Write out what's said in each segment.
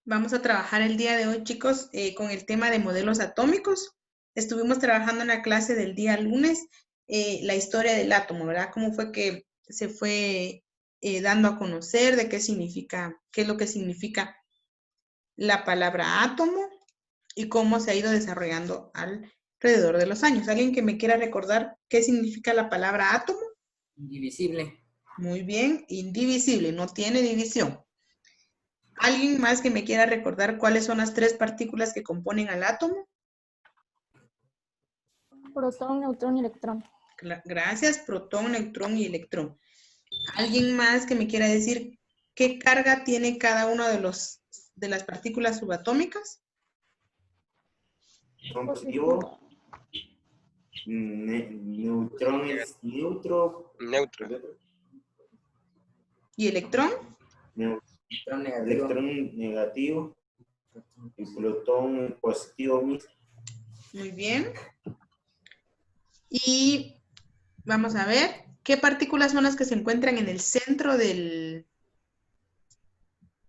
Vamos a trabajar el día de hoy, chicos, con el tema de modelos atómicos. Estuvimos trabajando en la clase del día lunes la historia del átomo, ¿verdad? Cómo fue que se fue dando a conocer de qué significa, qué es lo que significa la palabra átomo y cómo se ha ido desarrollando alrededor de los años. ¿Alguien que me quiera recordar qué significa la palabra átomo? Indivisible. Muy bien, indivisible, no tiene división. ¿Alguien más que me quiera recordar cuáles son las tres partículas que componen al átomo? Protón, neutrón y electrón. Gracias, protón, neutrón y electrón. ¿Alguien más que me quiera decir qué carga tiene cada uno de las partículas subatómicas? Positivo. Neutrón es neutro. Neutro. ¿Y electrón? Electrón negativo. Y protón positivo mismo. Muy bien. Y vamos a ver, ¿qué partículas son las que se encuentran en el centro del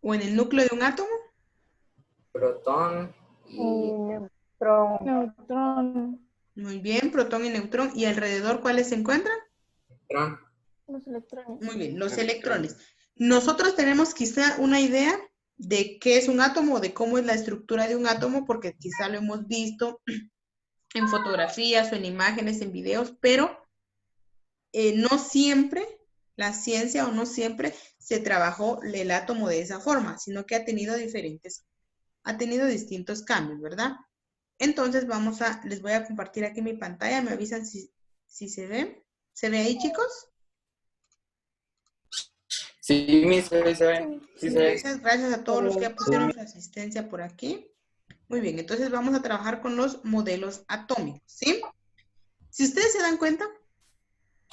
o en el núcleo de un átomo? Protón y Neutrón. Neutrón. Muy bien, protón y neutrón. ¿Y alrededor cuáles se encuentran? electrón. Los electrones. Muy bien, los electrones. Nosotros tenemos quizá una idea de qué es un átomo o de cómo es la estructura de un átomo, porque quizá lo hemos visto en fotografías o en imágenes, en videos, pero no siempre la ciencia o no siempre se trabajó el átomo de esa forma, sino que ha tenido distintos cambios, ¿verdad? Entonces les voy a compartir aquí mi pantalla, me avisan si se ve. ¿Se ve ahí, chicos? Sí, se ve. Sí, se ve. Gracias a todos los que pusieron su asistencia por aquí. Muy bien, entonces vamos a trabajar con los modelos atómicos, ¿sí? Si ustedes se dan cuenta,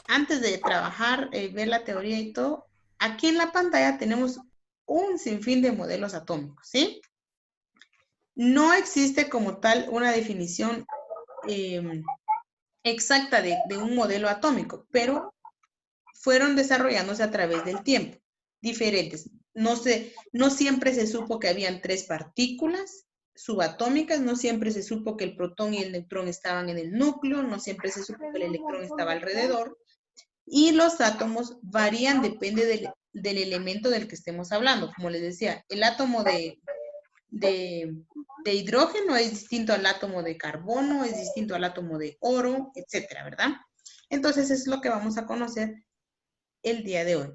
antes de trabajar, ver la teoría y todo, aquí en la pantalla tenemos un sinfín de modelos atómicos, ¿sí? No existe como tal una definición exacta de un modelo atómico, pero fueron desarrollándose a través del tiempo, diferentes. No siempre se supo que habían tres partículas subatómicas, no siempre se supo que el protón y el neutrón estaban en el núcleo, no siempre se supo que el electrón estaba alrededor, y los átomos varían, depende del elemento del que estemos hablando. Como les decía, el átomo de hidrógeno es distinto al átomo de carbono, es distinto al átomo de oro, etcétera, ¿verdad? Entonces, es lo que vamos a conocer el día de hoy.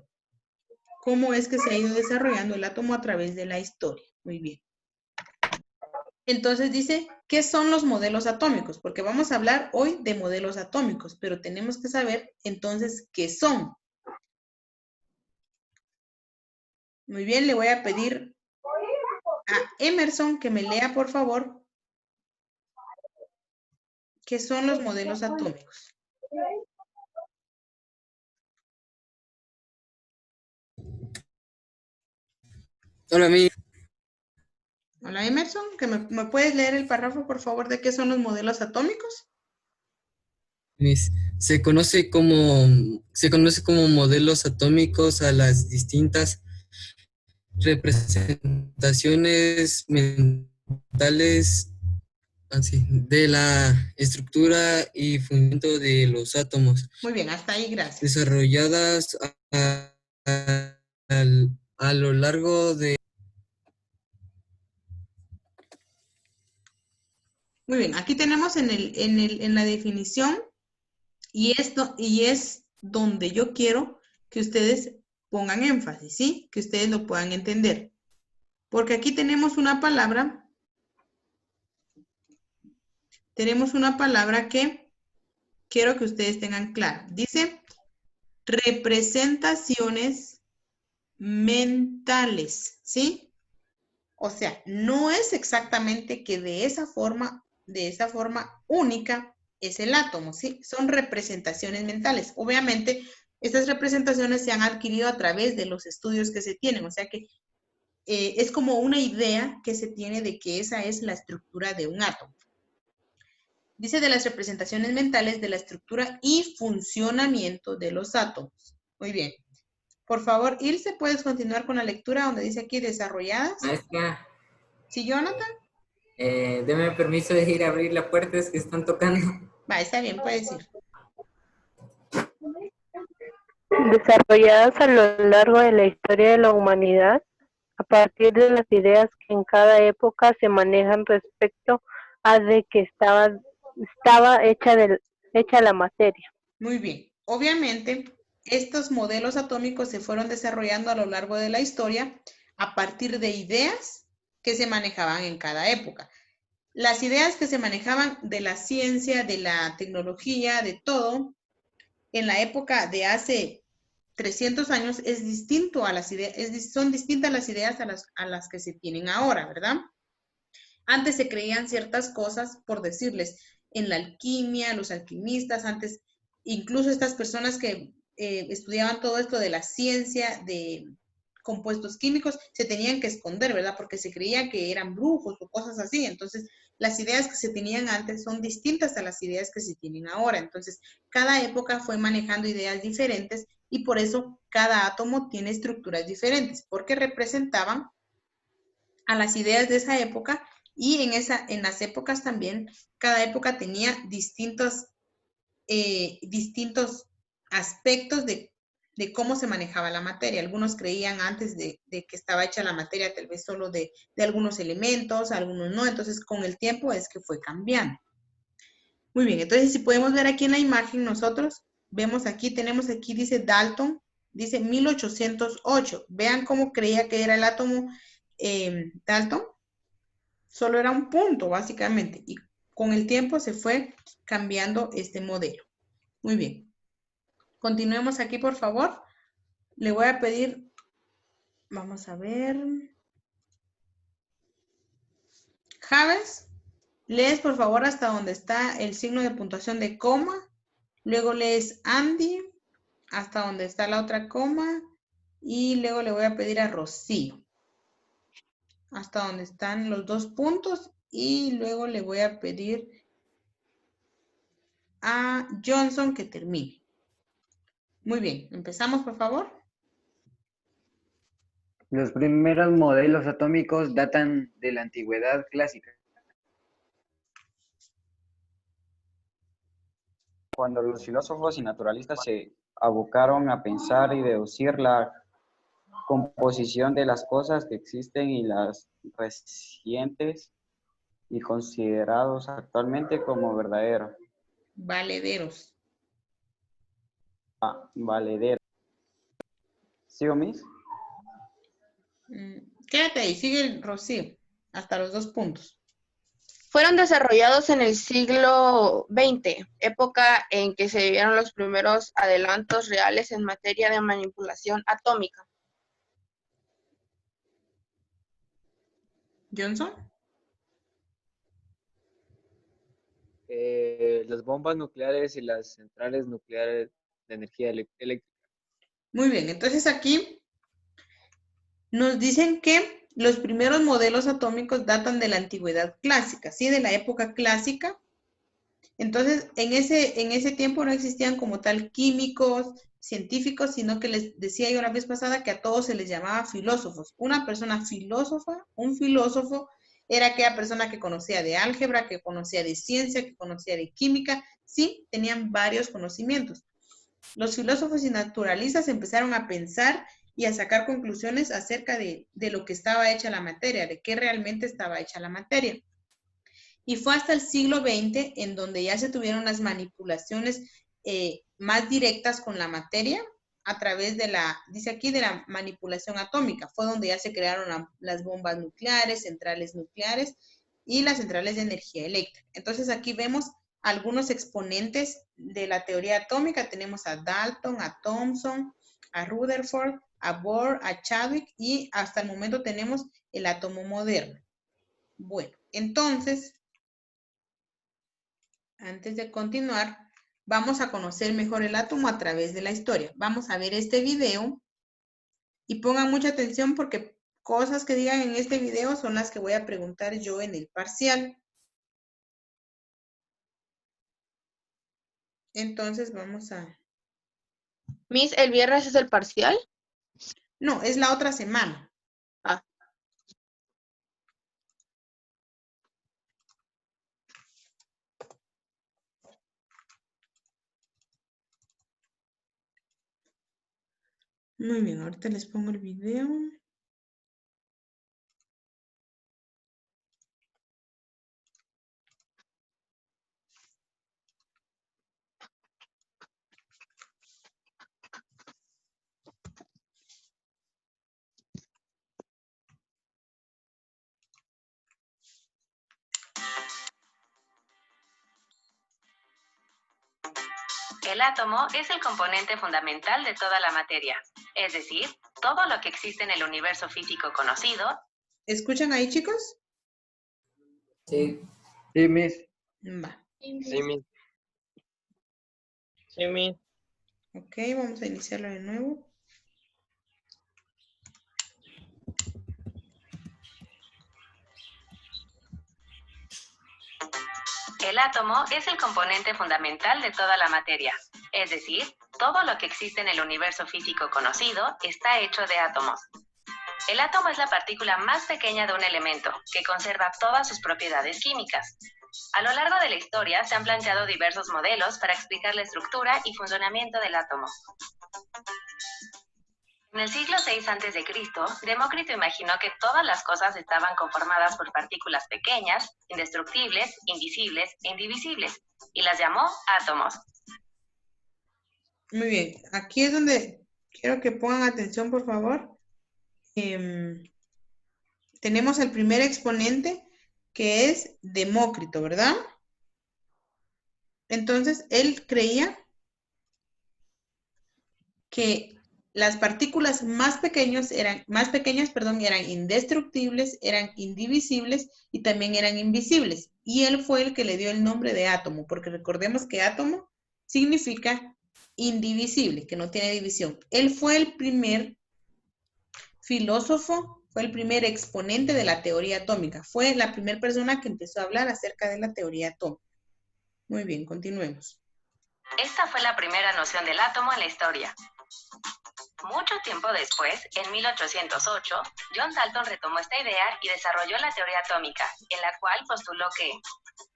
¿Cómo es que se ha ido desarrollando el átomo a través de la historia? Muy bien. Entonces dice, ¿qué son los modelos atómicos? Porque vamos a hablar hoy de modelos atómicos, pero tenemos que saber entonces qué son. Muy bien, le voy a pedir a Emerson que me lea, por favor, qué son los modelos atómicos. Hola, mi. Hola, Emerson, ¿que me puedes leer el párrafo, por favor, de qué son los modelos atómicos? Se conoce como modelos atómicos a las distintas representaciones mentales de la estructura y funcionamiento de los átomos, Muy bien, hasta ahí, gracias. desarrolladas a lo largo de... Muy bien, aquí tenemos en la definición, y es donde yo quiero que ustedes pongan énfasis, ¿sí? Que ustedes lo puedan entender. Porque aquí tenemos una palabra que quiero que ustedes tengan clara. Dice representaciones mentales, ¿sí? O sea, no es exactamente que de esa forma única es el átomo, ¿sí? Son representaciones mentales. Obviamente, estas representaciones se han adquirido a través de los estudios que se tienen, o sea que es como una idea que se tiene de que esa es la estructura de un átomo. Dice de las representaciones mentales de la estructura y funcionamiento de los átomos. Muy bien. Por favor, Ilse, ¿puedes continuar con la lectura donde dice aquí desarrolladas? Maestra, ¿Sí, Jonathan? Deme permiso de ir a abrir la puerta, es que están tocando. Va, está bien, puedes ir. Desarrolladas a lo largo de la historia de la humanidad, a partir de las ideas que en cada época se manejan respecto a de que estaba hecha la materia. Muy bien. Obviamente, estos modelos atómicos se fueron desarrollando a lo largo de la historia a partir de ideas que se manejaban en cada época. Las ideas que se manejaban de la ciencia, de la tecnología, de todo, en la época de hace 300 años es distinto a las ideas, son distintas las ideas a las que se tienen ahora, ¿verdad? Antes se creían ciertas cosas, por decirles, en la alquimia, los alquimistas, antes, incluso estas personas que estudiaban todo esto de la ciencia, de compuestos químicos, se tenían que esconder, ¿verdad? Porque se creía que eran brujos o cosas así. Entonces, las ideas que se tenían antes son distintas a las ideas que se tienen ahora. Entonces, cada época fue manejando ideas diferentes y por eso cada átomo tiene estructuras diferentes, porque representaban a las ideas de esa época y en las épocas también, cada época tenía distintos aspectos de cómo se manejaba la materia. Algunos creían antes de que estaba hecha la materia tal vez solo de algunos elementos, algunos no. Entonces, con el tiempo es que fue cambiando. Muy bien, entonces si podemos ver aquí en la imagen, nosotros vemos aquí, tenemos aquí, dice Dalton, dice 1808. Vean cómo creía que era el átomo Dalton. Solo era un punto, básicamente. Y con el tiempo se fue cambiando este modelo. Muy bien. Continuemos aquí, por favor. Le voy a pedir, vamos a ver. Javes, lees por favor hasta donde está el signo de puntuación de coma. Luego lees Andy, hasta donde está la otra coma. Y luego le voy a pedir a Rocío, hasta donde están los dos puntos. Y luego le voy a pedir a Johnson que termine. Muy bien, empezamos por favor. Los primeros modelos atómicos datan de la antigüedad clásica, cuando los filósofos y naturalistas se abocaron a pensar y deducir la composición de las cosas que existen y las recientes y considerados actualmente como verdaderos. Valederos. Valedero. ¿Sigo, Miss? Quédate ahí, sigue el Rocío, hasta los dos puntos. Fueron desarrollados en el siglo XX, época en que se vivieron los primeros adelantos reales en materia de manipulación atómica. Johnson. Las bombas nucleares y las centrales nucleares de energía eléctrica. Muy bien, entonces aquí nos dicen que los primeros modelos atómicos datan de la antigüedad clásica, ¿sí? De la época clásica. Entonces, en ese tiempo no existían como tal químicos, científicos, sino que les decía yo la vez pasada que a todos se les llamaba filósofos. Una persona filósofa, un filósofo, era aquella persona que conocía de álgebra, que conocía de ciencia, que conocía de química, sí, tenían varios conocimientos. Los filósofos y naturalistas empezaron a pensar y a sacar conclusiones acerca de lo que estaba hecha la materia, de qué realmente estaba hecha la materia. Y fue hasta el siglo XX en donde ya se tuvieron las manipulaciones más directas con la materia a través de dice aquí, de la manipulación atómica. Fue donde ya se crearon las bombas nucleares, centrales nucleares y las centrales de energía eléctrica. Entonces aquí vemos algunos exponentes de la teoría atómica. Tenemos a Dalton, a Thomson, a Rutherford, a Bohr, a Chadwick y hasta el momento tenemos el átomo moderno. Bueno, entonces, antes de continuar, vamos a conocer mejor el átomo a través de la historia. Vamos a ver este video y pongan mucha atención porque cosas que digan en este video son las que voy a preguntar yo en el parcial. Entonces vamos a... Miss, ¿el viernes es el parcial? No, es la otra semana. Ah. Muy bien, ahorita les pongo el video. El átomo es el componente fundamental de toda la materia, es decir, todo lo que existe en el universo físico conocido. ¿Escuchan ahí, chicos? Sí. Sí, Miss. Va. Sí, Miss. Sí, Miss. Ok, vamos a iniciarlo de nuevo. El átomo es el componente fundamental de toda la materia, es decir, todo lo que existe en el universo físico conocido está hecho de átomos. El átomo es la partícula más pequeña de un elemento, que conserva todas sus propiedades químicas. A lo largo de la historia se han planteado diversos modelos para explicar la estructura y funcionamiento del átomo. En el siglo VI a.C., Demócrito imaginó que todas las cosas estaban conformadas por partículas pequeñas, indestructibles, invisibles e indivisibles, y las llamó átomos. Muy bien, aquí es donde quiero que pongan atención, por favor. Tenemos el primer exponente, que es Demócrito, ¿verdad? Entonces, él creía que las partículas más pequeñas, eran indestructibles, eran indivisibles y también eran invisibles. Y él fue el que le dio el nombre de átomo, porque recordemos que átomo significa indivisible, que no tiene división. Él fue el primer filósofo, fue el primer exponente de la teoría atómica. Fue la primera persona que empezó a hablar acerca de la teoría atómica. Muy bien, continuemos. Esta fue la primera noción del átomo en la historia. Mucho tiempo después, en 1808, John Dalton retomó esta idea y desarrolló la teoría atómica, en la cual postuló que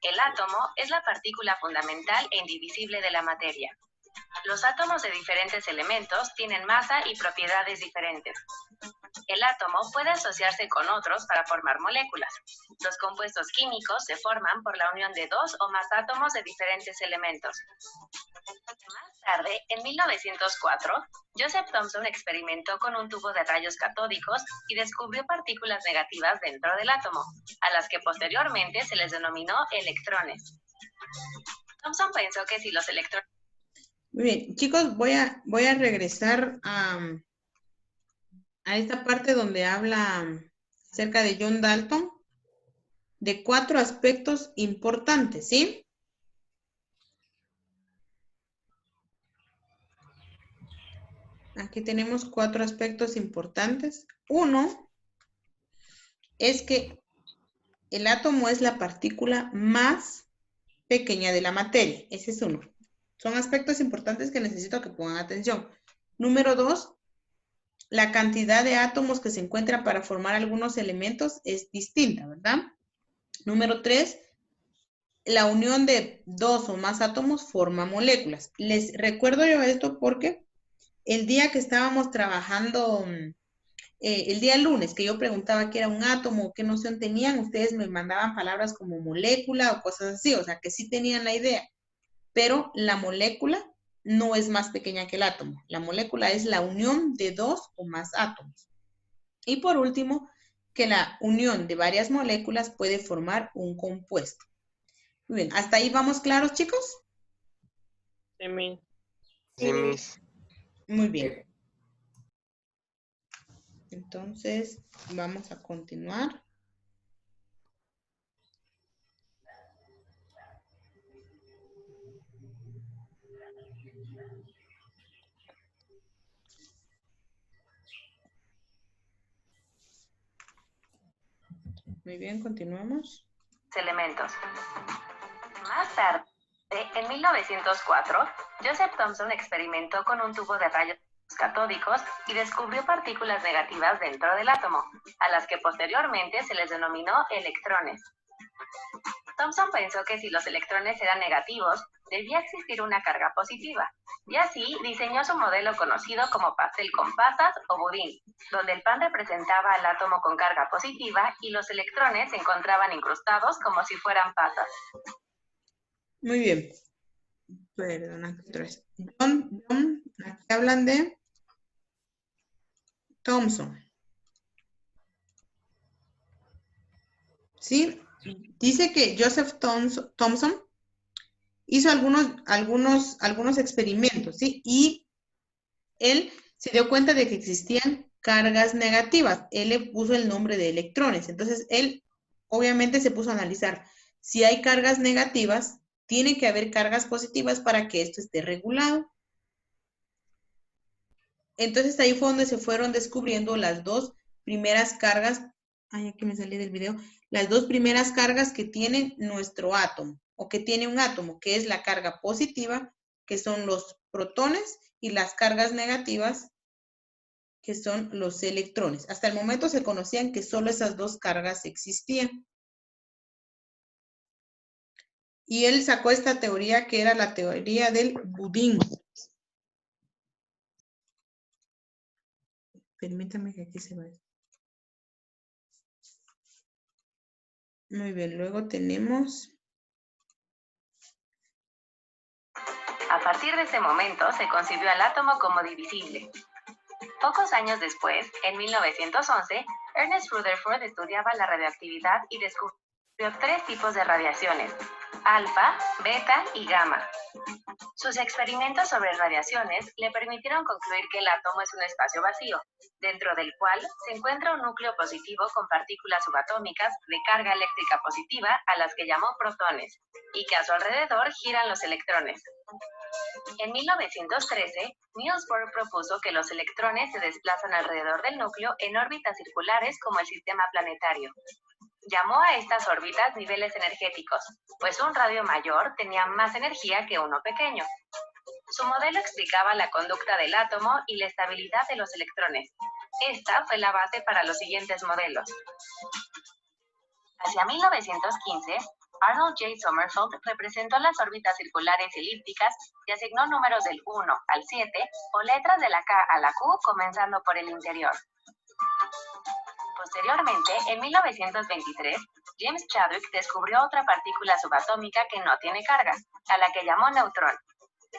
el átomo es la partícula fundamental e indivisible de la materia. Los átomos de diferentes elementos tienen masa y propiedades diferentes. El átomo puede asociarse con otros para formar moléculas. Los compuestos químicos se forman por la unión de dos o más átomos de diferentes elementos. Más tarde, en 1904, Joseph Thomson experimentó con un tubo de rayos catódicos y descubrió partículas negativas dentro del átomo, a las que posteriormente se les denominó electrones. Thomson pensó que si los electrones... Muy bien, chicos, voy a regresar a esta parte donde habla acerca de John Dalton, de 4 aspectos importantes, ¿sí? Aquí tenemos 4 aspectos importantes. Uno es que el átomo es la partícula más pequeña de la materia. Ese es uno. Son aspectos importantes que necesito que pongan atención. Número 2, la cantidad de átomos que se encuentran para formar algunos elementos es distinta, ¿verdad? Número 3, la unión de 2 o más átomos forma moléculas. Les recuerdo yo esto porque el día que estábamos trabajando, el día lunes, que yo preguntaba qué era un átomo, qué noción tenían, ustedes me mandaban palabras como molécula o cosas así, o sea que sí tenían la idea. Pero la molécula no es más pequeña que el átomo. La molécula es la unión de 2 o más átomos. Y por último, que la unión de varias moléculas puede formar un compuesto. Muy bien, ¿hasta ahí vamos claros, chicos? Sí, Miss. Sí, Miss. Muy bien. Entonces, vamos a continuar. Muy bien, continuamos. Elementos. Más tarde, en 1904, Joseph Thomson experimentó con un tubo de rayos catódicos y descubrió partículas negativas dentro del átomo, a las que posteriormente se les denominó electrones. Thomson pensó que si los electrones eran negativos, debía existir una carga positiva, y así diseñó su modelo conocido como pastel con pasas o budín, donde el pan representaba al átomo con carga positiva y los electrones se encontraban incrustados como si fueran pasas. Muy bien. Perdona, otra vez. Aquí hablan de Thomson. ¿Sí? Dice que Joseph Thomson hizo algunos experimentos, ¿sí? Y él se dio cuenta de que existían cargas negativas. Él le puso el nombre de electrones. Entonces, él obviamente se puso a analizar si hay cargas negativas, tiene que haber cargas positivas para que esto esté regulado. Entonces, ahí fue donde se fueron descubriendo las dos primeras cargas. Ay, aquí me salí del video. Las dos primeras cargas que tiene nuestro átomo, o que tiene un átomo, que es la carga positiva, que son los protones, y las cargas negativas, que son los electrones. Hasta el momento se conocían que solo esas dos cargas existían. Y él sacó esta teoría que era la teoría del budín. Permítame que aquí se vaya. Muy bien, luego tenemos... A partir de ese momento se concibió al átomo como divisible. Pocos años después, en 1911, Ernest Rutherford estudiaba la radioactividad y descubrió 3 tipos de radiaciones: alfa, beta y gamma. Sus experimentos sobre radiaciones le permitieron concluir que el átomo es un espacio vacío, dentro del cual se encuentra un núcleo positivo con partículas subatómicas de carga eléctrica positiva, a las que llamó protones, y que a su alrededor giran los electrones. En 1913, Niels Bohr propuso que los electrones se desplazan alrededor del núcleo en órbitas circulares como el sistema planetario. Llamó a estas órbitas niveles energéticos, pues un radio mayor tenía más energía que uno pequeño. Su modelo explicaba la conducta del átomo y la estabilidad de los electrones. Esta fue la base para los siguientes modelos. Hacia 1915, Arnold J. Sommerfeld representó las órbitas circulares elípticas y asignó números del 1 al 7 o letras de la K a la Q comenzando por el interior. Posteriormente, en 1923, James Chadwick descubrió otra partícula subatómica que no tiene carga, a la que llamó neutrón.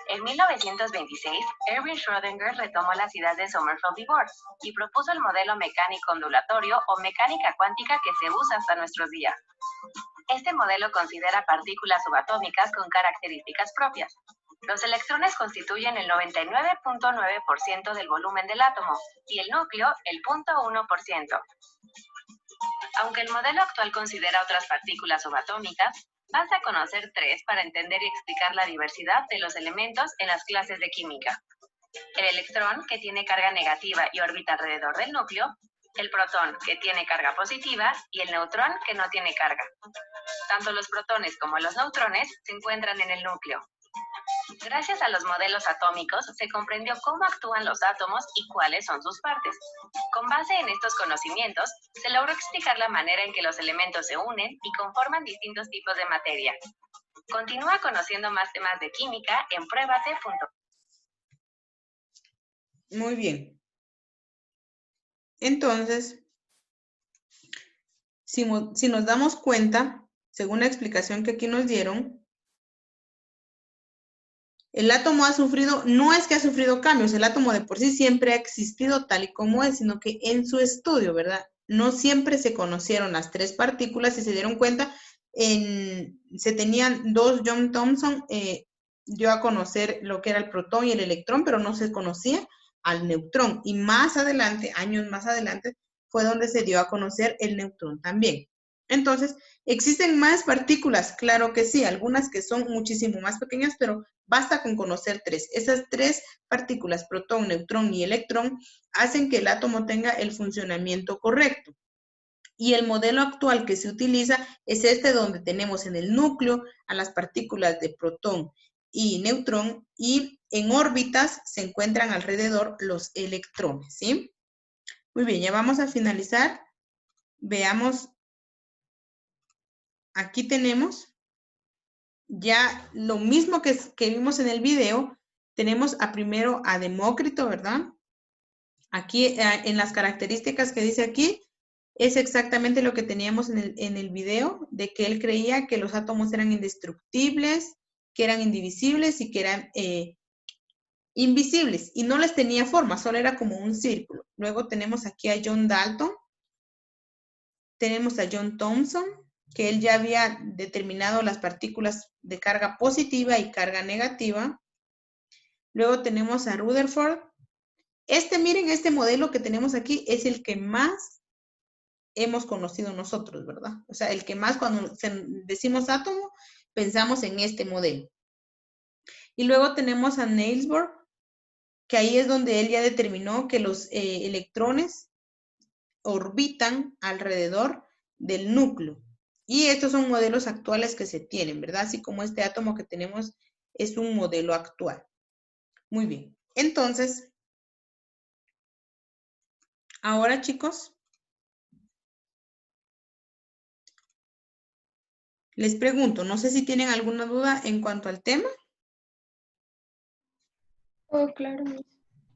En 1926, Erwin Schrödinger retomó las ideas de Sommerfeld y Bohr y propuso el modelo mecánico ondulatorio o mecánica cuántica que se usa hasta nuestros días. Este modelo considera partículas subatómicas con características propias. Los electrones constituyen el 99.9% del volumen del átomo y el núcleo el 0.1%. Aunque el modelo actual considera otras partículas subatómicas, basta conocer 3 para entender y explicar la diversidad de los elementos en las clases de química. El electrón, que tiene carga negativa y orbita alrededor del núcleo; el protón, que tiene carga positiva; y el neutrón, que no tiene carga. Tanto los protones como los neutrones se encuentran en el núcleo. Gracias a los modelos atómicos se comprendió cómo actúan los átomos y cuáles son sus partes. Con base en estos conocimientos, se logró explicar la manera en que los elementos se unen y conforman distintos tipos de materia. Continúa conociendo más temas de química en Pruébate.com. Muy bien. Entonces, si nos damos cuenta, según la explicación que aquí nos dieron, el átomo ha sufrido, no es que ha sufrido cambios, el átomo de por sí siempre ha existido tal y como es, sino que en su estudio, ¿verdad? No siempre se conocieron las 3 partículas y se dieron cuenta, se tenían 2, John Thomson dio a conocer lo que era el protón y el electrón, pero no se conocía al neutrón. Y más adelante, años más adelante, fue donde se dio a conocer el neutrón también. Entonces, ¿existen más partículas? Claro que sí, algunas que son muchísimo más pequeñas, pero basta con conocer 3. Esas 3 partículas, protón, neutrón y electrón, hacen que el átomo tenga el funcionamiento correcto. Y el modelo actual que se utiliza es este, donde tenemos en el núcleo a las partículas de protón y neutrón, y en órbitas se encuentran alrededor los electrones, ¿sí? Muy bien, ya vamos a finalizar. Veamos. Aquí tenemos ya lo mismo que vimos en el video, tenemos primero a Demócrito, ¿verdad? Aquí en las características que dice aquí, es exactamente lo que teníamos en el video, de que él creía que los átomos eran indestructibles, que eran indivisibles y que eran invisibles, y no les tenía forma, solo era como un círculo. Luego tenemos aquí a John Dalton, tenemos a John Thomson, que él ya había determinado las partículas de carga positiva y carga negativa. Luego tenemos a Rutherford. Miren, este modelo que tenemos aquí es el que más hemos conocido nosotros, ¿verdad? O sea, el que más cuando decimos átomo, pensamos en este modelo. Y luego tenemos a Niels Bohr, que ahí es donde él ya determinó que los electrones orbitan alrededor del núcleo. Y estos son modelos actuales que se tienen, ¿verdad? Así como este átomo que tenemos es un modelo actual. Muy bien. Entonces, ahora, chicos, les pregunto, no sé si tienen alguna duda en cuanto al tema. Todo claro, Miss.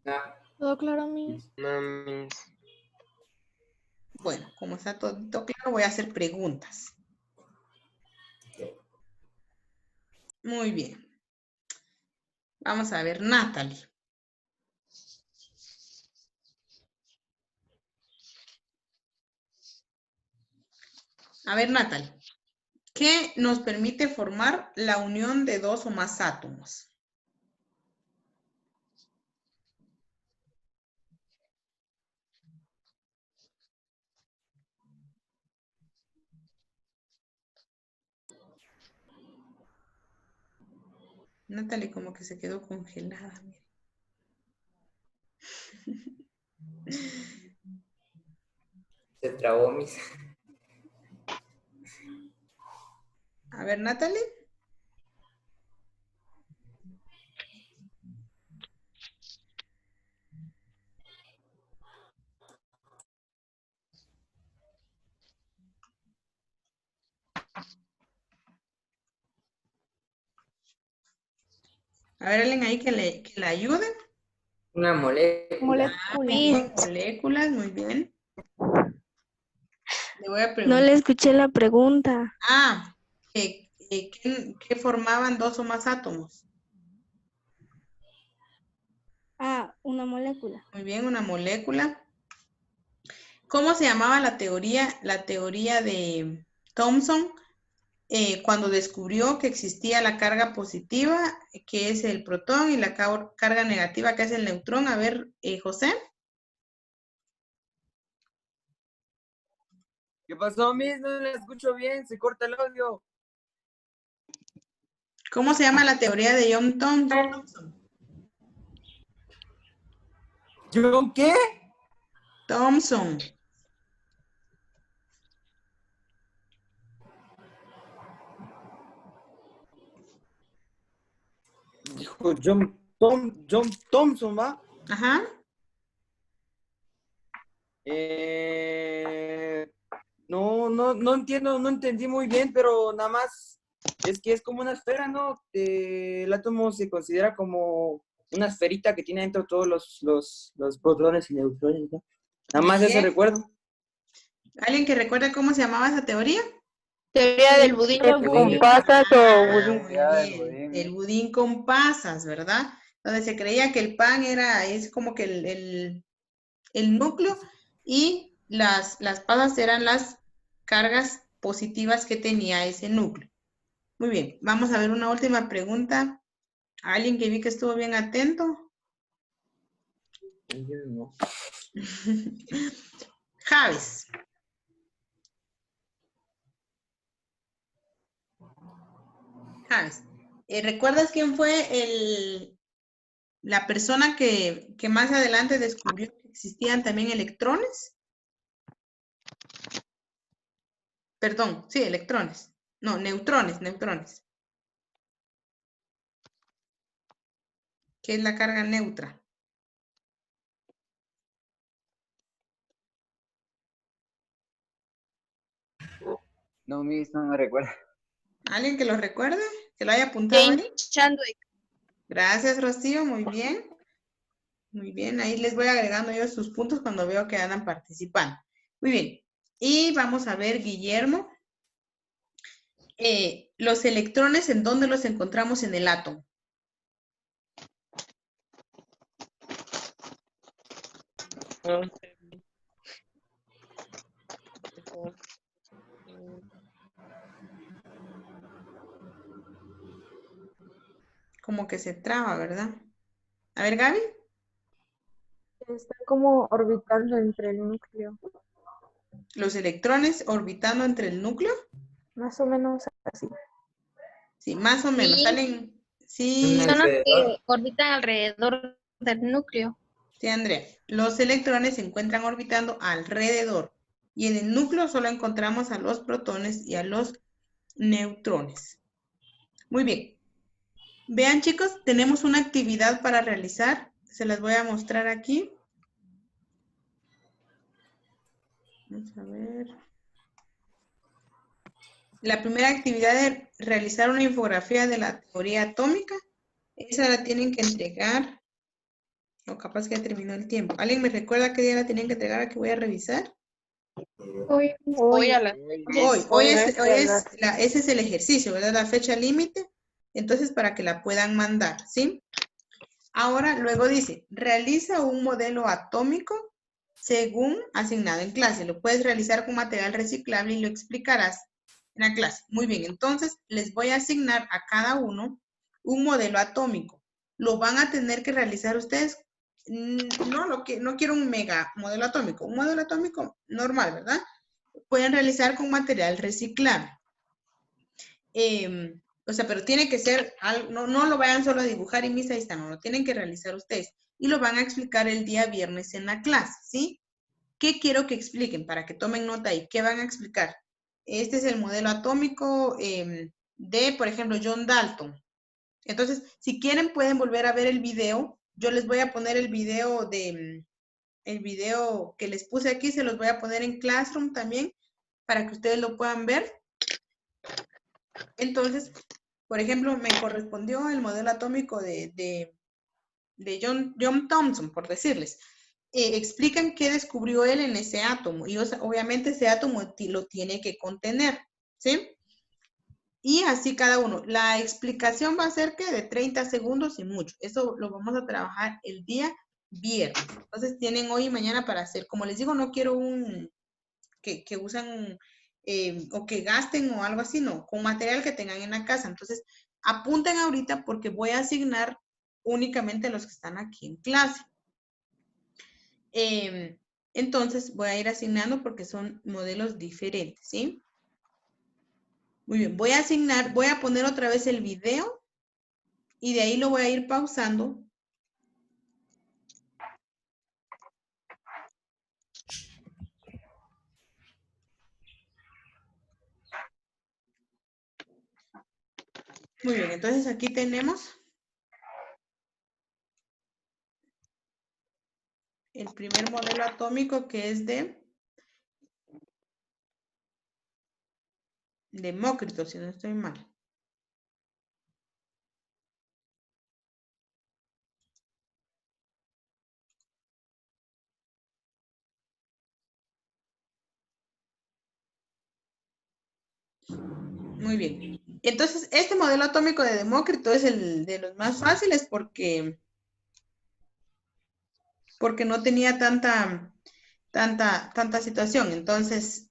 No. Todo claro, Miss. No, Miss. Bueno, como está todo claro, voy a hacer preguntas. Muy bien. Vamos a ver, Natalie. A ver, Natalie. ¿Qué nos permite formar la unión de dos o más átomos? Natalie como que se quedó congelada. Mire. Se trabó mis. A ver, Natalie. A ver, alguien ahí que la ayude. Una molécula. Moléculas, muy bien. Le voy a preguntar. No le escuché la pregunta. ¿Qué formaban dos o más átomos? Una molécula. Muy bien, una molécula. ¿Cómo se llamaba la teoría de Thomson cuando descubrió que existía la carga positiva, que es el protón, y la carga negativa, que es el neutrón? A ver, José. ¿Qué pasó, Miss? No la escucho bien, se corta el audio. ¿Cómo se llama la teoría de John Thomson? ¿John qué? Thomson. Dijo John Thomson, ¿va? Ajá. No entiendo, no entendí muy bien, pero nada más es que es como una esfera, ¿no? El átomo se considera como una esferita que tiene dentro todos los protones y neutrones, ¿no? Nada más eso recuerdo. ¿Alguien que recuerde cómo se llamaba esa teoría? Teoría del budín. ¿Con pasas o budín? El budín con pasas, ¿verdad? Donde se creía que el pan es como que el núcleo y las pasas eran las cargas positivas que tenía ese núcleo. Muy bien, vamos a ver una última pregunta. ¿Alguien que vi que estuvo bien atento? No. Javes. Javes, ¿recuerdas quién fue la persona que más adelante descubrió que existían también electrones? Perdón, sí, electrones. No, neutrones. ¿Qué es la carga neutra? No, Miss, no me recuerda. ¿Alguien que lo recuerde? ¿Se lo haya apuntado Jane ahí? Chandwick. Gracias, Rocío, muy bien. Muy bien, ahí les voy agregando yo sus puntos cuando veo que andan participando. Muy bien, y vamos a ver, Guillermo. Los electrones, ¿en dónde los encontramos en el átomo? Como que se traba, ¿verdad? A ver, Gaby. Está como orbitando entre el núcleo. Los electrones orbitando entre el núcleo. Más o menos así. Sí, más o menos. Sí. Salen. Sí, Son los que orbitan alrededor del núcleo. sí, Andrea. Los electrones se encuentran orbitando alrededor. Y en el núcleo solo encontramos a los protones y a los neutrones. Muy bien. Vean, chicos, tenemos una actividad para realizar. Se las voy a mostrar aquí. Vamos a ver. La primera actividad es realizar una infografía de la teoría atómica. Esa la tienen que entregar. O capaz que ya terminó el tiempo. ¿Alguien me recuerda qué día la tienen que entregar? Aquí voy a revisar. Hoy a las Ese es el ejercicio, ¿verdad? La fecha límite. Entonces, para que la puedan mandar, ¿sí? Ahora, luego dice, realiza un modelo atómico según asignado en clase. Lo puedes realizar con material reciclable y lo explicarás en la clase. Muy bien, entonces les voy a asignar a cada uno un modelo atómico. Lo van a tener que realizar ustedes. No quiero un mega modelo atómico. Un modelo atómico normal, ¿verdad? Pueden realizar con material reciclable. O sea, pero tiene que ser, no lo vayan solo a dibujar y misa, ahí está, no, lo tienen que realizar ustedes. Y lo van a explicar el día viernes en la clase, ¿sí? ¿Qué quiero que expliquen? Para que tomen nota ahí. ¿Qué van a explicar? Este es el modelo atómico de, por ejemplo, John Dalton. Entonces, si quieren, pueden volver a ver el video. Yo les voy a poner el video que les puse aquí, se los voy a poner en Classroom también, para que ustedes lo puedan ver. Entonces, por ejemplo, me correspondió el modelo atómico de John Thomson, por decirles. Explican qué descubrió él en ese átomo. Y obviamente ese átomo lo tiene que contener, ¿sí? Y así cada uno. La explicación va a ser que de 30 segundos y mucho. Eso lo vamos a trabajar el día viernes. Entonces tienen hoy y mañana para hacer. Como les digo, no quiero que usan o que gasten o algo así, no, con material que tengan en la casa. Entonces, apunten ahorita porque voy a asignar únicamente a los que están aquí en clase. Entonces, voy a ir asignando porque son modelos diferentes, ¿sí? Muy bien, voy a poner otra vez el video y de ahí lo voy a ir pausando. Muy bien, entonces aquí tenemos el primer modelo atómico que es de Demócrito, si no estoy mal. Muy bien. Entonces, este modelo atómico de Demócrito es el de los más fáciles porque no tenía tanta situación. Entonces,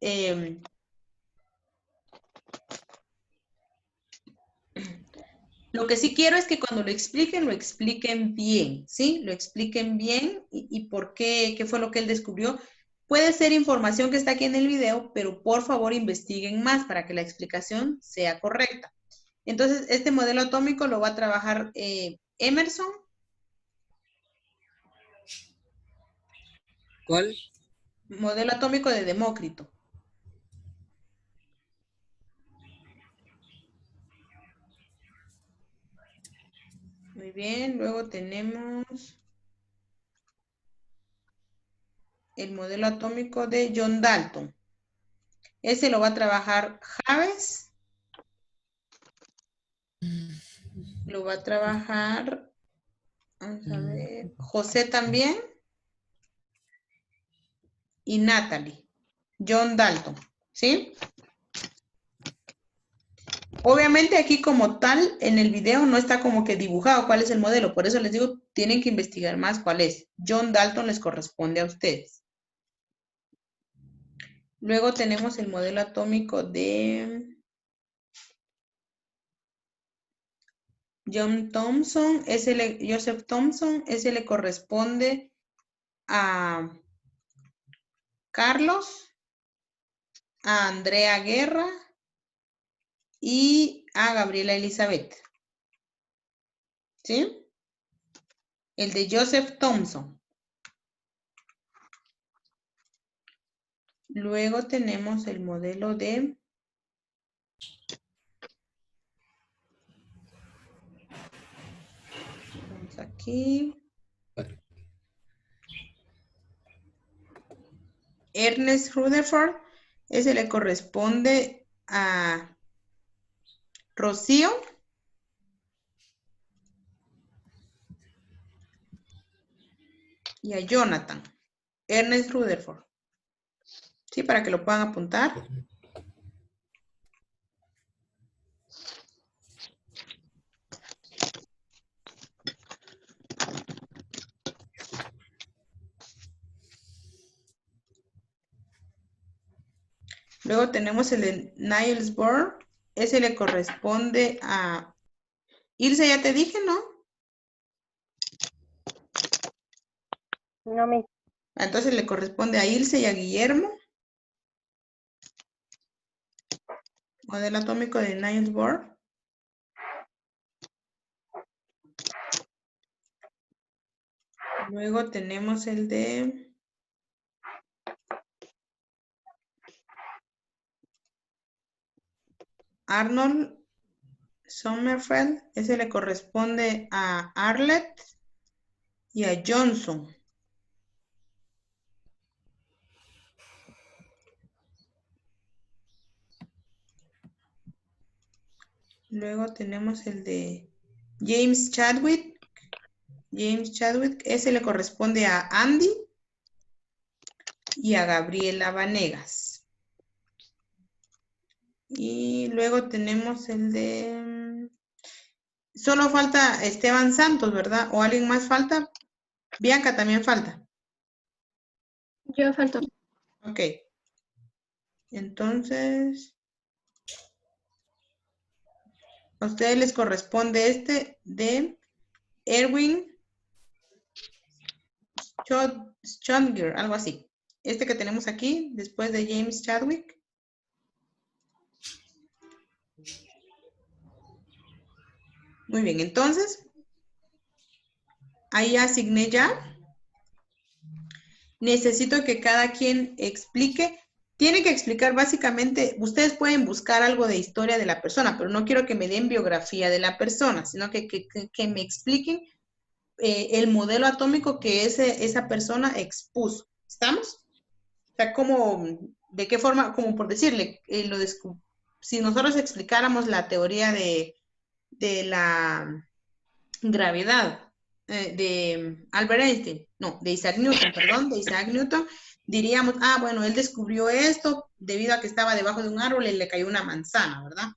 lo que sí quiero es que cuando lo expliquen bien, ¿sí? Lo expliquen bien y por qué fue lo que él descubrió. Puede ser información que está aquí en el video, pero por favor investiguen más para que la explicación sea correcta. Entonces, este modelo atómico lo va a trabajar Emerson. ¿Cuál? Modelo atómico de Demócrito. Muy bien, luego tenemos el modelo atómico de John Dalton. Ese lo va a trabajar Javes. Lo va a trabajar, vamos a ver, José también. Y Natalie. John Dalton, ¿sí? Obviamente aquí como tal, en el video no está como que dibujado cuál es el modelo. Por eso les digo, tienen que investigar más cuál es. John Dalton les corresponde a ustedes. Luego tenemos el modelo atómico de Joseph Thomson. Ese le corresponde a Carlos, a Andrea Guerra y a Gabriela Elizabeth. ¿Sí? El de Joseph Thomson. Luego tenemos el modelo de vamos aquí. Ernest Rutherford. Ese le corresponde a Rocío. Y a Jonathan. Ernest Rutherford. Sí, para que lo puedan apuntar. Luego tenemos el de Niels Bohr. Ese le corresponde a Ilse, ya te dije, ¿no? No, mi. Entonces le corresponde a Ilse y a Guillermo. Modelo atómico de Niels Bohr. Luego tenemos el de Arnold Sommerfeld. Ese le corresponde a Arlett y a Johnson. Luego tenemos el de James Chadwick. Ese le corresponde a Andy y a Gabriela Vanegas. Y luego tenemos el de... Solo falta Esteban Santos, ¿verdad? ¿O alguien más falta? Bianca también falta. Yo falto. Ok. Entonces... a ustedes les corresponde este de Erwin Schrödinger, algo así. Este que tenemos aquí, después de James Chadwick. Muy bien, entonces, ahí asigné ya. Necesito que cada quien explique. Tiene que explicar básicamente, ustedes pueden buscar algo de historia de la persona, pero no quiero que me den biografía de la persona, sino que me expliquen el modelo atómico que esa persona expuso. ¿Estamos? O sea, ¿de qué forma? Como por decirle, si nosotros explicáramos la teoría de la gravedad de Albert Einstein, no, de Isaac Newton, perdón, de Isaac Newton, diríamos, bueno, él descubrió esto debido a que estaba debajo de un árbol y le cayó una manzana, ¿verdad?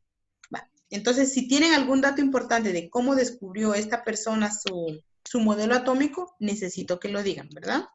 Entonces, si tienen algún dato importante de cómo descubrió esta persona su modelo atómico, necesito que lo digan, ¿verdad?